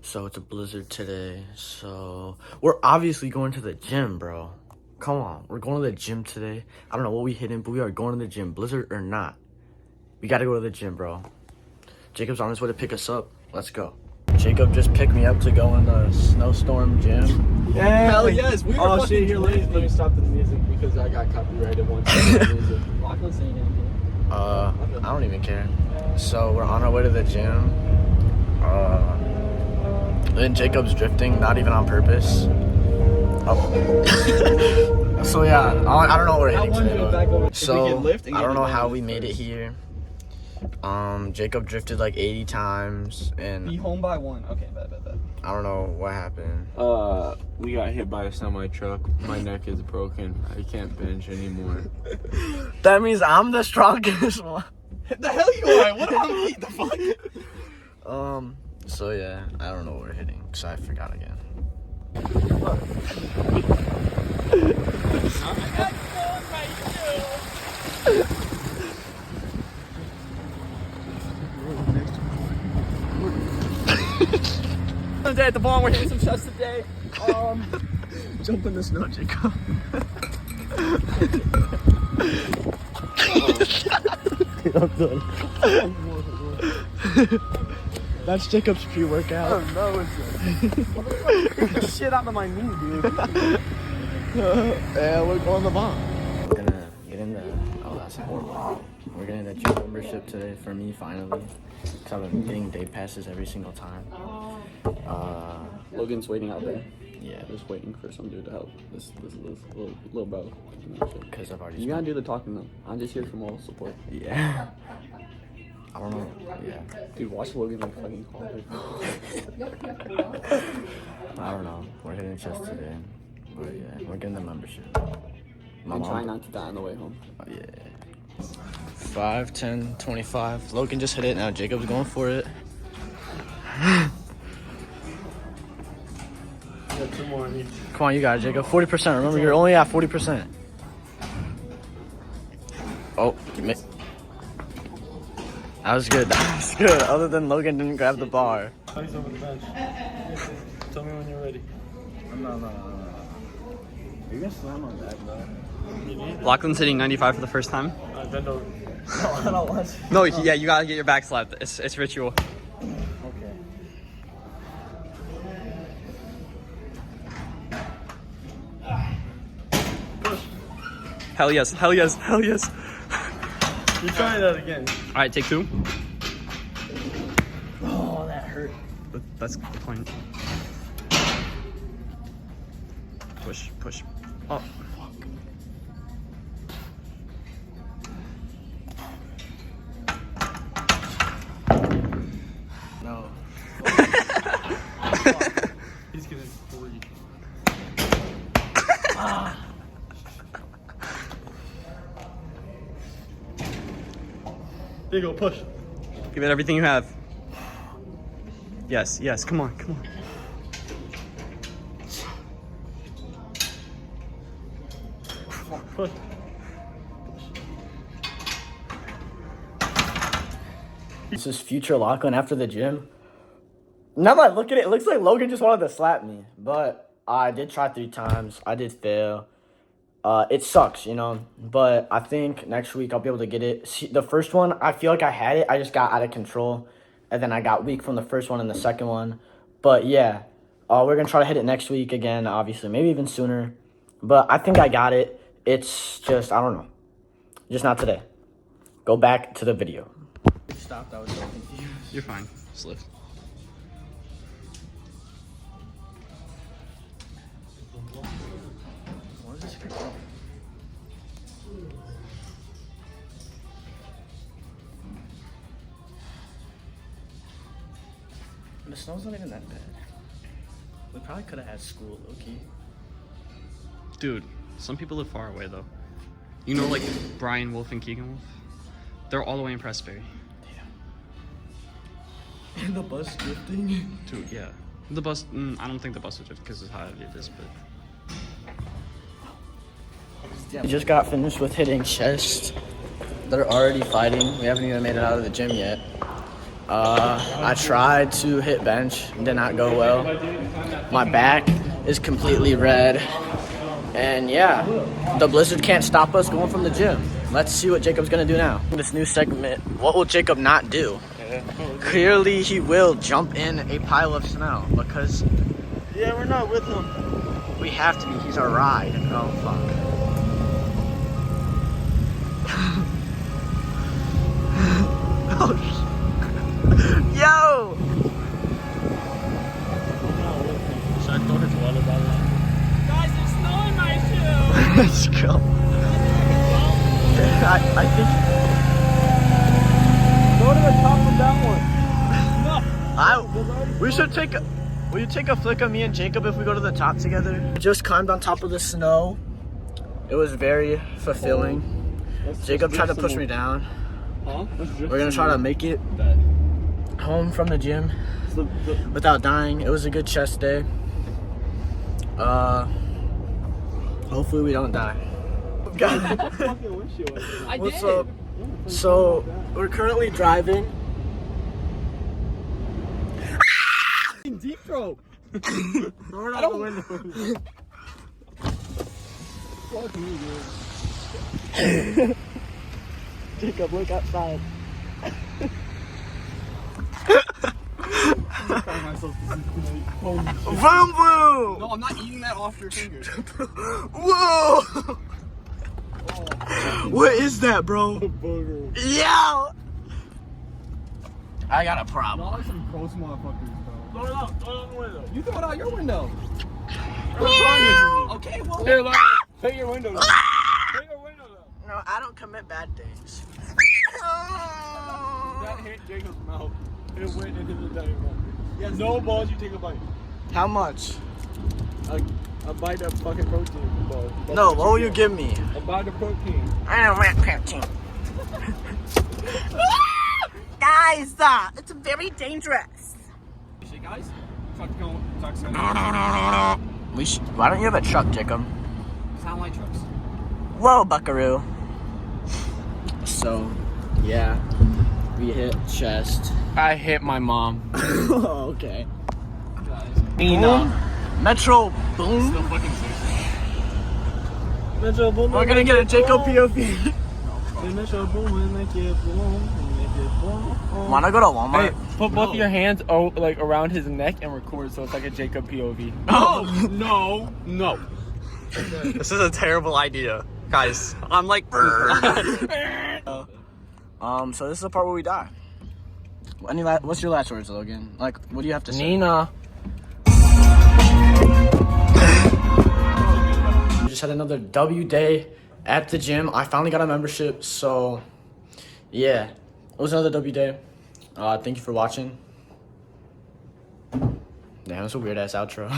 So it's a blizzard today. So we're obviously going to the gym, bro. Come on, we're going to the gym today. I don't know what we hitting, but we are going to the gym, blizzard or not. We gotta go to the gym, bro. Jacob's on his way to pick us up. Let's go. Jacob just picked me up to go in the snowstorm gym. Yeah. Hell yes. We were Oh fucking shit, here, let me stop the music. because I got copyrighted once. Lachlan's saying anything. I don't even care. So we're on our way to the gym. Then Jacob's drifting, not even on purpose. Oh. So yeah, I don't know where we're heading today. So I don't know how we made it here. Jacob drifted like 80 times and Be home by 1. Okay, bet. I don't know what happened. We got hit by a semi truck. My neck is broken. I can't bench anymore. That means I'm the strongest one. The hell you are? What about me? The fuck? So yeah, I don't know where we're hitting, so I forgot again. Today at the barn, we're hitting some shots today. Jump in the snow, Jacob. I'm done. That's Jacob's pre-workout. Oh no, it's shit out of my knee, dude. Yeah, we're going to the barn. We're gonna get in the. Oh, that's horrible. We're getting the gym membership today for me finally. Cause I've been getting day passes every single time. Logan's waiting out there. Yeah, Just waiting for some dude to help this little bro. because I've already. You gotta do the talking though. I'm just here for moral support. Yeah. I don't know. Yeah. Dude, watch Logan like fucking call her. I don't know. We're hitting chest today. But yeah, we're getting the membership. My I'm mom- trying not to die on the way home. Oh, yeah. 5, 10, 25. Logan just hit it. Now Jacob's going for it. Got 2 more on each. Come on, you got it, Jacob. 40%. Remember, you're only at 40%. Oh, that was good. That was good. Other than Logan didn't grab the bar. Place over the bench. Tell me when you're ready. No. You're gonna slam on that, bro. Lachlan's hitting 95 for the first time. Bend over. No, I don't want to. No, yeah, you gotta get your back slapped. It's ritual. Okay. Hell yes. You try that again. All right, take 2. Oh, that hurt. That's the point. Push. Oh. No. He's getting 3. There you go, push. Give it everything you have. Yes, come on. Push. This is future Lachlan after the gym. Now that I look at it, it looks like Logan just wanted to slap me. But I did try 3 times. I did fail. It sucks, you know. But I think next week I'll be able to get it. See, the first one, I feel like I had it. I just got out of control. And then I got weak from the first one and the second one. But yeah, we're going to try to hit it next week again, obviously. Maybe even sooner. But I think I got it. It's just, I don't know. Just not today. Go back to the video. It stopped. I was so confused. You're fine. Just lift. What is this for? The snow's not even that bad. We probably could have had school, low-key. Dude, some people live far away though. You know, like Brian Wolf and Keegan Wolf? They're all the way in Pressbury. Damn. And the bus drifting. Dude, yeah. The bus, I don't think the bus would drift because of how heavy it is, but... We just got finished with hitting chest. They're already fighting. We haven't even made it out of the gym yet. I tried to hit bench, did not go well. My back is completely red. And yeah, the blizzard can't stop us going from the gym. Let's see what Jacob's gonna do now. This new segment, what will Jacob not do? Clearly he will jump in a pile of snow because Yeah, we're not with him. we have to be, he's our ride. Oh fuck. Oh, yo! Should I throw his water bottle on? Guys, there's snow in my shoe. Let's go. I think Go to the top of that one. we should take a. Will you take a flick of me and Jacob if we go to the top together? We just climbed on top of the snow. It was very fulfilling. Jacob tried to push me down. Huh? We're gonna try to make it home from the gym without dying. It was a good chest day. Hopefully we don't die. What's up? So we're currently driving. Deep throat. Throw it out the window. Fuck me, dude. Jacob, look outside. Vroom vroom! No, I'm not eating that off your fingers. Whoa! What is that, bro? Booger. Yo! I got a problem. Y'all are some gross motherfuckers, bro. Throw it out the window. You throw it out your window. Okay, well. Here, look. Take your window. Take your window, though. No, I don't commit bad things. That hit Jacob's mouth. It went into the entire mouth. Yes. No balls, you take a bite. How much? A bite of fucking protein ball. No, what will you give me? A bite of protein. I don't want protein. Guys, it's very dangerous. Shit, guys. Truck's going. Why don't you have a truck, Jacob? Sound like trucks. Whoa, buckaroo. So, yeah, we hit chest. I hit my mom. Okay. Boom. Metro boom. Still fucking seriously. Metro boom. We're gonna get a Jacob POV. Metro boom, make it boom, make it boom. Wanna go to Walmart? Hey, put both of your hands like around his neck and record so it's like a Jacob POV. No. This is a terrible idea. Guys, I'm like. So this is the part where we die. What's your last words, Logan? Like, what do you have to say? Nina. We just had another W day at the gym. I finally got a membership, so yeah, it was another W day. Thank you for watching. Damn, that's a weird ass outro.